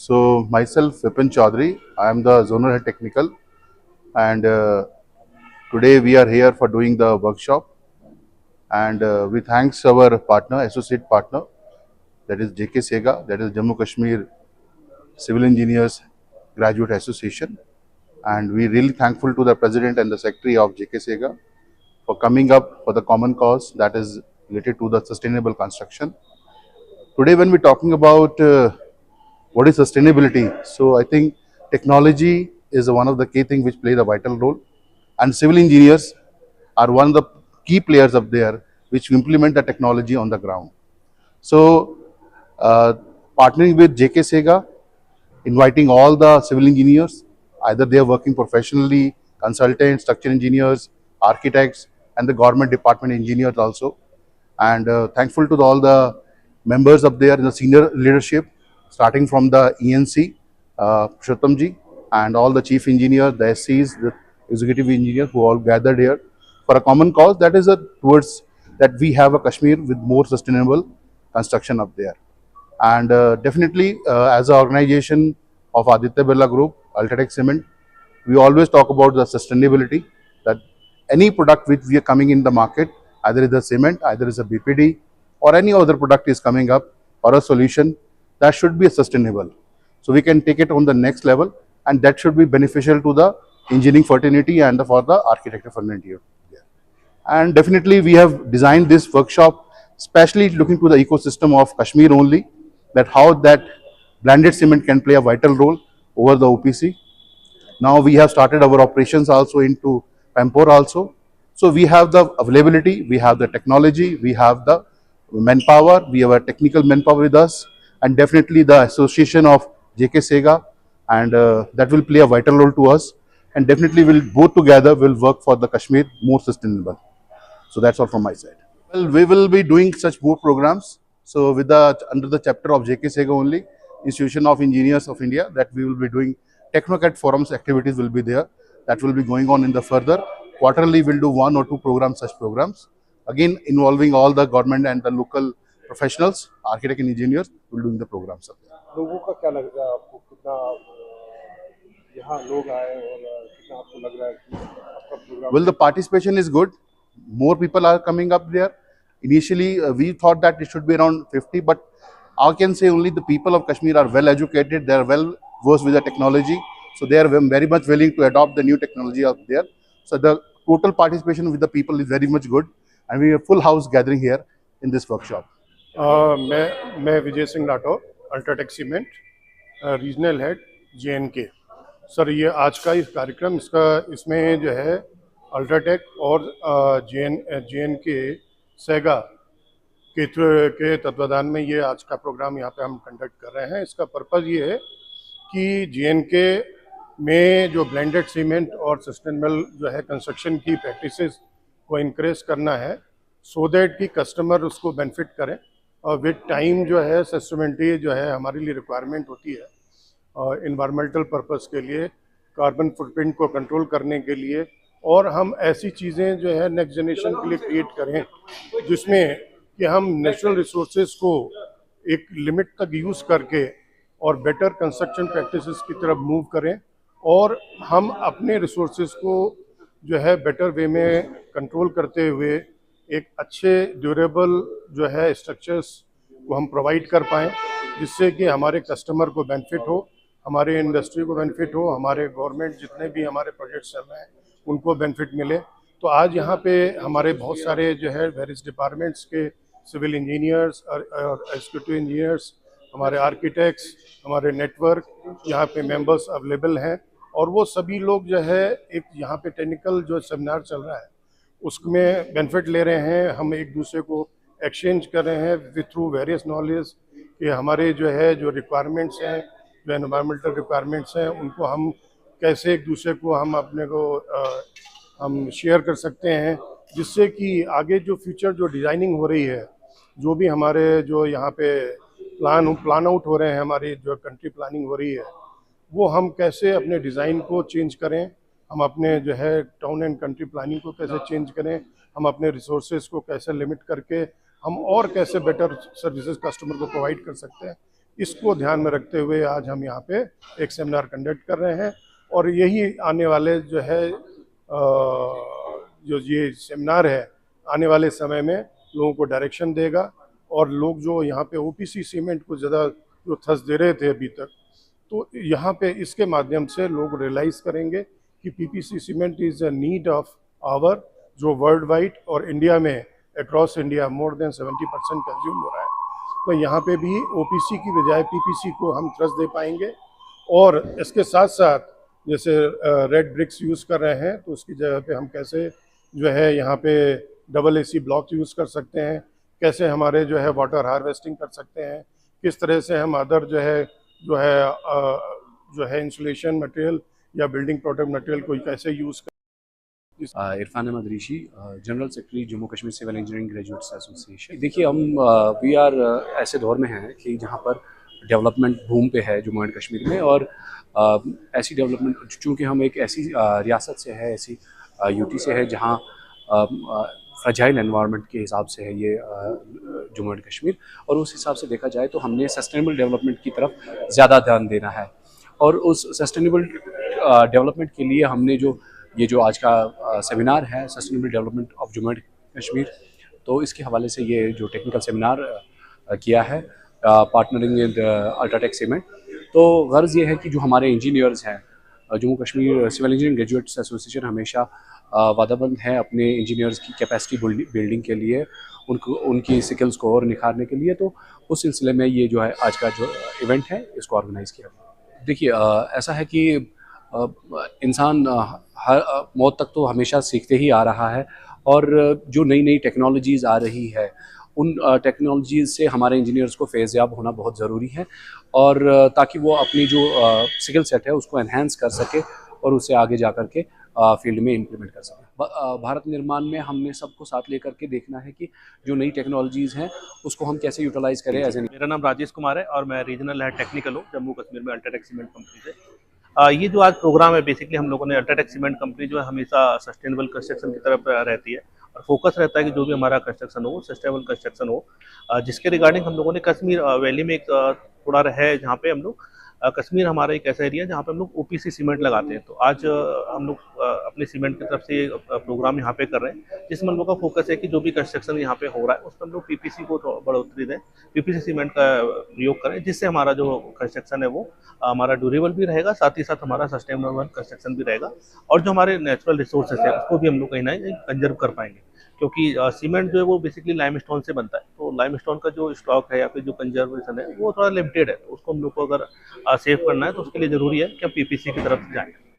So myself, Vipin Chaudhary, I am the Zonal Head Technical, and today we are here for doing the workshop. And we thanks our partner, associate partner, that is JK Sega, that is Jammu Kashmir Civil Engineers Graduate Association, and we really thankful to the president and the secretary of JK Sega for coming up for the common cause that is related to the sustainable construction. Today, when we're talking about what is sustainability, so I think technology is one of the key things which plays a vital role, and civil engineers are one of the key players up there which implement the technology on the ground. So, uh, partnering with JK Sega, inviting all the civil engineers, either they are working professionally, consultants, structural engineers, architects, and the government department engineers also. And thankful to all the members up there in the senior leadership, starting from the ENC, Purushottamji, and all the chief engineers, the SCs, the executive engineers who all gathered here for a common cause that is towards that we have a Kashmir with more sustainable construction up there. And definitely, as an organization of Aditya Birla Group, Ultratech Cement, we always talk about the sustainability that any product which we are coming in the market, either is a cement, either is a BPD, or any other product is coming up or a solution, that should be sustainable. So we can take it on the next level, and that should be beneficial to the engineering fraternity and for the architecture fraternity. And definitely we have designed this workshop especially looking to the ecosystem of Kashmir only, that how that blended cement can play a vital role over the OPC. Now we have started our operations also into Pampore also. So we have the availability, we have the technology, we have the manpower, we have a technical manpower with us, and definitely the association of JK Sega, and that will play a vital role to us. And definitely will both together will work for the Kashmir more sustainable. So that's all from my side. Well, we will be doing such more programs. So with the under the chapter of JK Sega only, Institution of Engineers of India, that we will be doing Technocrat forums activities will be there. That will be going on in the further. Quarterly we'll do one or two programs, such programs. Again, involving all the government and the local professionals, architect and engineers, will doing the programs up there. लोगों का क्या लग रहा है आपको कितना यहाँ लोग आए और कितना आपको लग रहा है कि आपका programme Well, the participation is good. More people are coming up there. Initially, we thought that it should be around 50, but I can say only the people of Kashmir are well educated. They are well versed with the technology, so they are very much willing to adopt the new technology out there. So the total participation with the people is very much good, and we have full house gathering here in this workshop. मैं Vijay Singh Rathore UltraTech cement regional head JNK। Sir ये आज का इस कार्यक्रम इसमें जो है UltraTech और JNK सेगा के तत्वाधान में ये आज का प्रोग्राम यहाँ पे हम कंडक्ट कर रहे हैं। इसका पर्पज़ ये है कि JNK में जो ब्लेंडेड सीमेंट और सस्टेनेबल जो है कंस्ट्रक्शन की प्रैक्टिसेस को इनक्रेज करना है, सो दैट कि कस्टमर उसको बेनिफिट करें। और विद टाइम जो है सस्टेनेबिलिटी जो है हमारे लिए रिक्वायरमेंट होती है और इन्वायरमेंटल पर्पस के लिए, कार्बन फुटप्रिंट को कंट्रोल करने के लिए, और हम ऐसी चीज़ें जो है नेक्स्ट जनरेशन के लिए क्रिएट करें जिसमें कि हम नेचुरल रिसोर्सेज को एक लिमिट तक यूज़ करके और बेटर कंस्ट्रक्शन प्रैक्टिसेस की तरफ मूव करें, और हम अपने रिसोर्सेज को जो है बेटर वे में कंट्रोल करते हुए एक अच्छे ड्यूरेबल जो है स्ट्रक्चर्स को हम प्रोवाइड कर पाएँ, जिससे कि हमारे कस्टमर को बेनिफिट हो, हमारे इंडस्ट्री को बेनिफिट हो, हमारे गवर्नमेंट जितने भी हमारे प्रोजेक्ट्स चल रहे हैं उनको बेनिफिट मिले। तो आज यहाँ पे हमारे बहुत सारे जो है वेरियस डिपार्टमेंट्स के सिविल इंजीनियर्स और एग्जीक्यूटिव इंजीनियर्स, हमारे आर्किटेक्ट्स, हमारे नेटवर्क यहाँ पे मेंबर्स अवेलेबल हैं, और वो सभी लोग जो है एक यहाँ पे टेक्निकल जो सेमिनार चल रहा है उसमें बेनिफिट ले रहे हैं। हम एक दूसरे को एक्सचेंज कर रहे हैं विथ थ्रू वेरियस नॉलेज कि हमारे जो है जो रिक्वायरमेंट्स हैं, जो एनवायरमेंटल रिक्वायरमेंट्स हैं, उनको हम कैसे एक दूसरे को हम अपने को हम शेयर कर सकते हैं, जिससे कि आगे जो फ्यूचर जो डिज़ाइनिंग हो रही है, जो भी हमारे जो यहाँ पे प्लान आउट हो रहे हैं, हमारी जो कंट्री प्लानिंग हो रही है, वो हम कैसे अपने डिज़ाइन को चेंज करें, हम अपने जो है टाउन एंड कंट्री प्लानिंग को कैसे चेंज करें, हम अपने रिसोर्सेज को कैसे लिमिट करके हम और कैसे बेटर सर्विसेज कस्टमर को प्रोवाइड कर सकते हैं। इसको ध्यान में रखते हुए आज हम यहाँ पे एक सेमिनार कंडक्ट कर रहे हैं और यही आने वाले जो है जो ये सेमिनार है आने वाले समय में लोगों को डायरेक्शन देगा और लोग जो यहाँ पे ओपीसी सीमेंट को ज़्यादा जो थस दे रहे थे अभी तक, तो यहाँ पे इसके माध्यम से लोग रियलाइज़ करेंगे कि PPC cement is a need of hour, जो वर्ल्ड वाइड और इंडिया में across India more than 70% consume हो रहा है। तो यहाँ पे भी ओपीसी की बजाय पीपीसी को हम थ्रस्ट दे पाएंगे और इसके साथ साथ जैसे रेड ब्रिक्स यूज़ कर रहे हैं तो उसकी जगह पे हम कैसे जो है यहाँ पे डबल एसी ब्लॉक यूज़ कर सकते हैं, कैसे हमारे जो है वाटर हार्वेस्टिंग कर सकते हैं, किस तरह से हम अदर जो है इंसुलेशन मटेरियल या बिल्डिंग प्रोडक्ट मटेरियल को कैसे यूज़ कर। Irfan Ahmad Rishi, general secretary Jammu Kashmir civil engineering graduates association. देखिए हम वी आर ऐसे दौर में हैं कि जहाँ पर डेवलपमेंट बूम पे है जम्मू एंड कश्मीर में, और ऐसी डेवलपमेंट चूँकि हम एक ऐसी रियासत से है, ऐसी यूटी से है जहाँ फ्रजाइल एनवायरनमेंट के हिसाब से है ये जम्मू एंड कश्मीर, और उस हिसाब से देखा जाए तो हमने सस्टेनेबल डेवलपमेंट की तरफ ज़्यादा ध्यान देना है। और उस सस्टेनेबल डेवलपमेंट के लिए हमने जो आज का सेमिनार है sustainable development of Jammu and Kashmir, तो इसके हवाले से ये जो टेक्निकल सेमिनार किया है पार्टनरिंग विद अल्ट्राटेक सीमेंट। तो गर्ज़ ये है कि जो हमारे इंजीनियर्स हैं, Jammu Kashmir civil engineering graduates association हमेशा वादाबंद है अपने इंजीनियर्स की कैपेसिटी बिल्डिंग के लिए, उनकी स्किल्स को और निखारने के लिए। तो उस सिलसिले में ये जो है आज का जो इवेंट है इसको ऑर्गेनाइज़ किया गया। देखिए ऐसा है कि इंसान हर मौत तक तो हमेशा सीखते ही आ रहा है, और जो नई नई टेक्नोलॉजीज़ आ रही है उन टेक्नोलॉजीज़ से हमारे इंजीनियर्स को फ़ैज़याब होना बहुत ज़रूरी है, और ताकि वो अपनी जो स्किल सेट है उसको एनहांस कर सके और उसे आगे जा कर के फील्ड में इम्प्लीमेंट कर सकें। भारत निर्माण में हमने सबको साथ लेकर के देखना है कि जो नई टेक्नोलॉजीज़ हैं उसको हम कैसे यूटिलाइज़ करें। मेरा नाम राजेश कुमार है और मैं रीजनल हेड टेक्निकल हूँ जम्मू कश्मीर में अल्ट्राटेक सीमेंट कंपनी से। ये जो आज प्रोग्राम है बेसिकली हम लोगों ने अल्ट्राटेक सीमेंट कंपनी जो है हमेशा सस्टेनेबल कंस्ट्रक्शन की तरफ रहती है और फोकस रहता है कि जो भी हमारा कंस्ट्रक्शन हो वो सस्टेनेबल कंस्ट्रक्शन हो, जिसके रिगार्डिंग हम लोगों ने कश्मीर वैली में एक थोड़ा है जहाँ पे हम लोग कश्मीर हमारा एक ऐसा एरिया है जहाँ पे हम लोग ओपीसी सीमेंट लगाते हैं। तो आज हम लोग अपने सीमेंट की तरफ से प्रोग्राम यहाँ पे कर रहे हैं, जिसमें हम लोग का फोकस है कि जो भी कंस्ट्रक्शन यहाँ पे हो रहा है उस पर हम लोग पीपीसी को बढ़ोतरी दें, पीपीसी सीमेंट का प्रयोग करें, जिससे हमारा जो कंस्ट्रक्शन है वो हमारा ड्यूरेबल भी रहेगा, साथ ही साथ हमारा सस्टेनेबल कंस्ट्रक्शन भी रहेगा, और जो हमारे नेचुरल रिसोर्सेज है उसको भी हम लोग कहीं ना कहीं कंजर्व कर पाएंगे। क्योंकि सीमेंट जो है वो बेसिकली लाइमस्टोन से बनता है, तो लाइमस्टोन का जो स्टॉक है या फिर जो कंजर्वेशन है वो थोड़ा लिमिटेड है, तो उसको हम लोग को अगर सेव करना है तो उसके लिए ज़रूरी है कि हम पीपीसी की तरफ जाएँ।